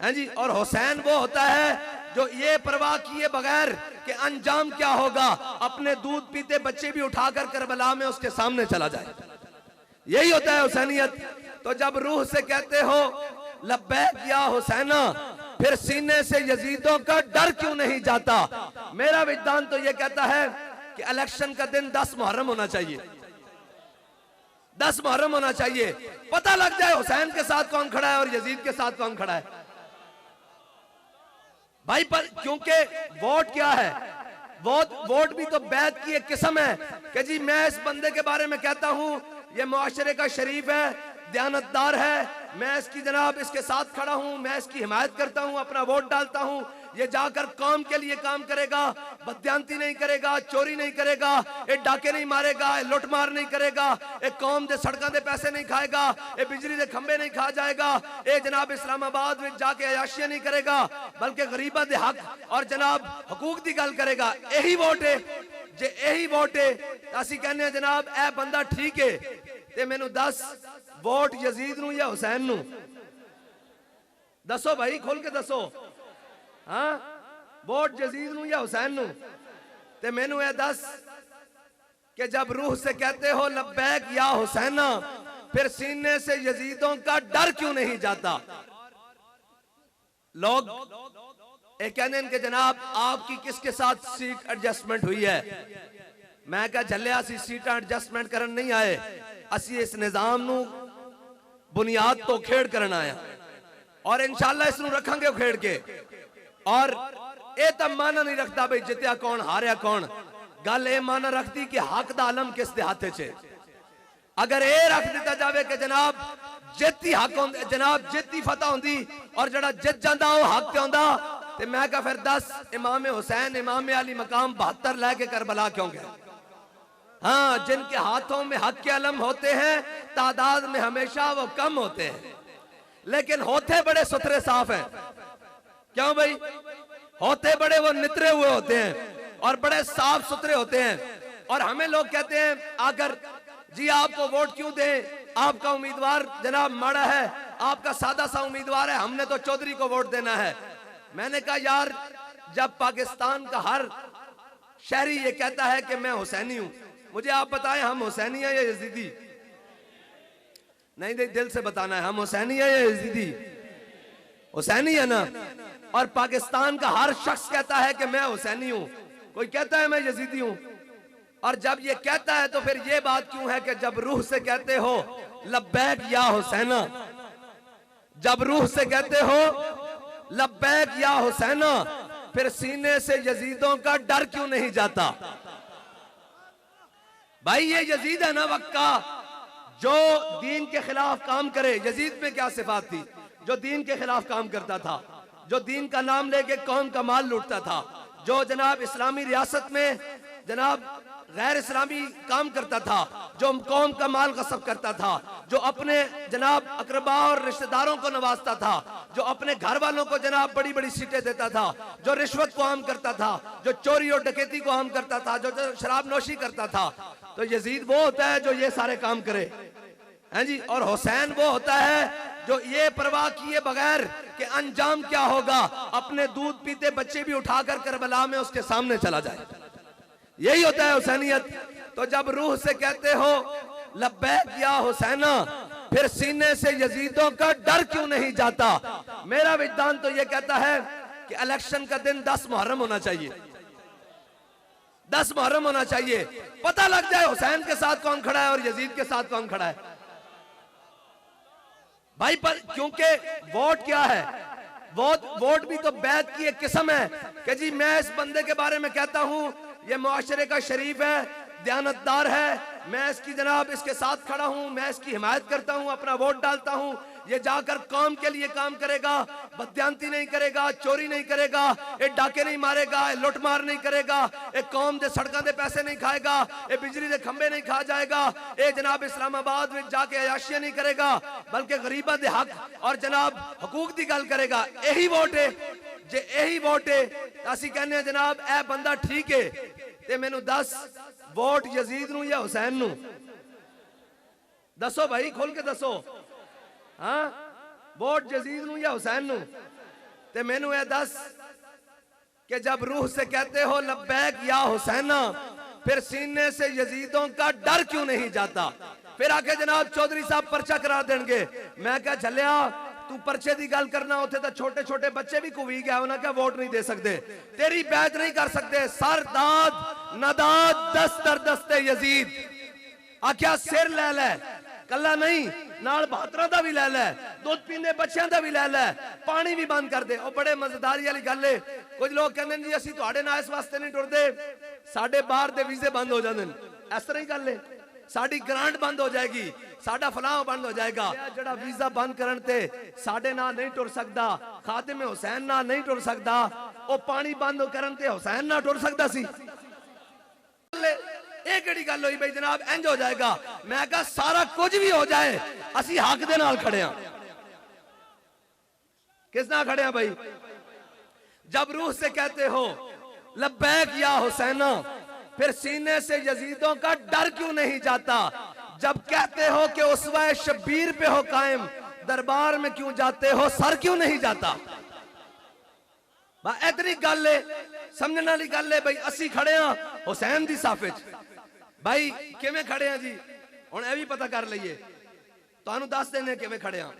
हैं जी। और हुसैन वो होता है जो ये परवाह किए बगैर कि अंजाम क्या होगा, अपने दूध पीते बच्चे भी उठाकर करबला में उसके सामने चला जाए। यही होता है हुसैनियत। तो जब रूह से कहते हो लब्बैक या हुसैना, फिर सीने से यजीदों का डर क्यों नहीं जाता। मेरा विद्वान तो ये कहता है कि इलेक्शन का दिन 10 मुहर्रम होना चाहिए, 10 मुहर्रम होना चाहिए, पता लग जाए हुसैन के साथ कौन खड़ा है और यजीद के साथ कौन खड़ा है भाई। पर क्योंकि वोट क्या है, वोट भी तो बैत की एक किस्म है कि जी मैं इस बंदे के बारे में कहता हूं ये मुआशरे का शरीफ है, दयानतदार है, मैं इसकी जनाब इसके साथ खड़ा हूं, मैं इसकी हिमायत करता हूं, अपना वोट डालता हूं, ये जाकर कौम के लिए काम करेगा, बदयांती नहीं करेगा, चोरी नहीं करेगा, ये डाके नहीं मारेगा, ये लुटमार नहीं करेगा, ये कौम दे सड़कों दे पैसे नहीं खाएगा, ये बिजली दे खंबे नहीं खा जाएगा, ये जनाब इस्लामाबाद में जाके अयाशियां नहीं करेगा, बल्कि गरीबा दे हक और जनाब हकूक की गल करेगा। यही वोट है जे, यही वोट है। असी कहने जनाब ए बंदा ठीक है, ते मैनू 10 वोट यजीद नू या हुसैन नू दसो भाई, खोल के दसो। हाँ, वोट यजीद नू या हुसैन नू, ते मैनू ए दस कि जब रूह से कहते हो लब्बैक या हुसैना, फिर सीने से यजीदों का डर क्यों नहीं जाता। लोग एक कहने के जनाब आपकी किसके साथ सीट एडजस्टमेंट हुई है। मैं क्या झल्लिया सी सीटा एडजस्टमेंट करन नहीं आए, असी इस निजाम नू बुनियाद तो खेड़ करन आया और इंशाल्लाह इसनू रखेंगे खेड़ के। और ये तो माना नहीं रखता भाई जितया कौन हारिया कौन, गल ये माना रखती कि हक दा आलम किस दे हाथे च। अगर ये रख दिता जाए कि जनाब जित ही हक होंदे, जनाब जित ही फतह होंदी और जड़ा जित जांदा वो हक ते होंदा, ते मैं कहा फिर 10 इमाम हुसैन इमाम अली मकाम 72 लेके करबला क्यों गए। हाँ, जिनके हाथों में हक के अलम होते हैं तादाद में हमेशा वो कम होते हैं, लेकिन होते बड़े सुथरे साफ हैं। क्यों भाई, होते बड़े वो नितरे हुए होते हैं और बड़े साफ सुथरे होते हैं। और हमें लोग कहते हैं आकर जी आपको वोट क्यों दें, आपका उम्मीदवार जनाब माड़ा है, आपका सादा सा उम्मीदवार है, हमने तो चौधरी को वोट देना है। मैंने कहा यार, जब पाकिस्तान का हर शहरी ये कहता है कि मैं हुसैनी हूं, मुझे आप बताएं हम हुसैनी है या यजीदी। नहीं दिल से बताना है, हम हुसैनी है या यजीदी। हुसैनी है ना। और पाकिस्तान का हर शख्स कहता है कि मैं हुसैनी हूं, कोई कहता है मैं यजीदी हूं। और जब ये कहता है तो फिर ये बात क्यों है कि जब रूह से कहते हो लब्बैक या हुसैना, जब रूह से कहते हो लब्बैक या हुसैना, फिर सीने से यजीदों का डर क्यों नहीं जाता। भाई ये यजीद है ना वक्त का, जो दीन के खिलाफ काम करे। यजीद में क्या सिफात थी, जो दीन के खिलाफ काम करता था, जो दीन का नाम लेके कौम का माल लूटता था, जो जनाब इस्लामी रियासत में जनाब गैर इस्लामी काम करता था, जो कौम का माल गसब करता था, जो अपने जनाब अकरबा और रिश्तेदारों को नवाजता था, जो अपने घर वालों को जनाब बड़ी बड़ी सीटें देता था, जो रिश्वत को आम करता था, जो चोरी और डकैती को आम करता था, जो शराब नोशी करता था। तो यजीद वो होता है जो ये सारे काम करे, हैं जी। और हुसैन वो होता है जो ये परवाह किए बगैर कि अंजाम क्या होगा, अपने दूध पीते बच्चे भी उठाकर करबला में उसके सामने चला जाए। यही होता है हुसैनियत। तो जब रूह से कहते हो लब्बैक या हुसैना, फिर सीने से यजीदों का डर क्यों नहीं जाता। मेरा विद्वान तो ये कहता है कि इलेक्शन का दिन 10 मुहर्रम होना चाहिए, 10 मुहर्रम होना चाहिए, पता लग जाए हुसैन के साथ कौन खड़ा है और यजीद के साथ कौन खड़ा है भाई। पर क्योंकि वोट क्या है, वोट भी तो बैत की एक किस्म है कि जी मैं इस बंदे के बारे में कहता हूं ये मुआशरे का शरीफ है, दयानतदार है, मैं इसकी जनाब इसके साथ खड़ा हूं, मैं इसकी हिमायत करता हूं, अपना वोट डालता हूं, ये जाकर कौम के लिए काम करेगा, बदयांती नहीं करेगा, चोरी नहीं करेगा, ये डाके नहीं मारेगा, ये लुटमार नहीं करेगा, ये कौम दे सड़कों दे पैसे नहीं खाएगा, ये बिजली दे खंबे नहीं खा जाएगा, ये जनाब इस्लामाबाद में जाके अयाशियां नहीं करेगा, बल्कि गरीबा दे हक और जनाब हकूक की गल करेगा। यही वोट है जे, यही वोट है। असी कहने जनाब ए बंदा ठीक है, ते मैनू 10 वोट यजीद नू या हुसैन नू दसो भाई, खोल के दसो। हाँ, वोट यजीद नू या हुसैन नू, ते मैनू ये दस कि जब रूह से कहते हो लब्बैक या हुसैना, फिर सीने से यजीदों का डर क्यों नहीं जाता? फिर आके जनाब चौधरी साहब पर्चा करा देंगे। मैं क्या झलिया तू पर्चे की गल करना, उथे तो छोटे छोटे बच्चे भी कुवी गए, उन्हें क्या वोट नहीं दे सकते, तेरी बैत नहीं कर सकते। सरदाद नदाद दस्तर दस्ते यजीद आख्या सिर ले ले, कला नहीं नाल भातरा दा भी ले ले, दूध पीने बच्चों दा भी ले ले, पानी भी बंद कर दे। और बड़े मजेदारी वाली गल है, कुछ लोग कहते जी असि तुहाडे नाल इस वास्ते नहीं टुरदे, साडे बाहर दे वीजे बंद हो जांदे ने। इस तरह ही गल है, साडी ग्रांट बंद हो जाएगी, साडा फलाह बंद हो जाएगा। जड़ा वीजा बंद करन ते साडे नाल नहीं टुर सकदा, खादिम हुसैन नाल नहीं टुर सकदा, ओ पानी बंद करन ते हुसैन नाल टुर सकदा सी। एक गल हुई भाई जनाब इंज हो जाएगा। मैं कहा सारा कुछ भी हो जाए असी हक दे नाल खड़े हैं। किस नाल खड़े हैं भाई? जब रूह से कहते हो लब्बैक या हुसैना, फिर सीने से यजीदों का डर क्यों नहीं जाता? जब कहते हो कि उसवा शब्बीर पे हो कायम, दरबार में क्यों जाते हो, सर क्यों नहीं जाता? इतनी गल है, समझने वाली गल है भाई। असी खड़े हैं हुसैन दी साफ विच भाई, किवें खड़े हैं जी? हुण यह भी पता कर लईए, तुहानूं दस देने किवें खड़े हैं।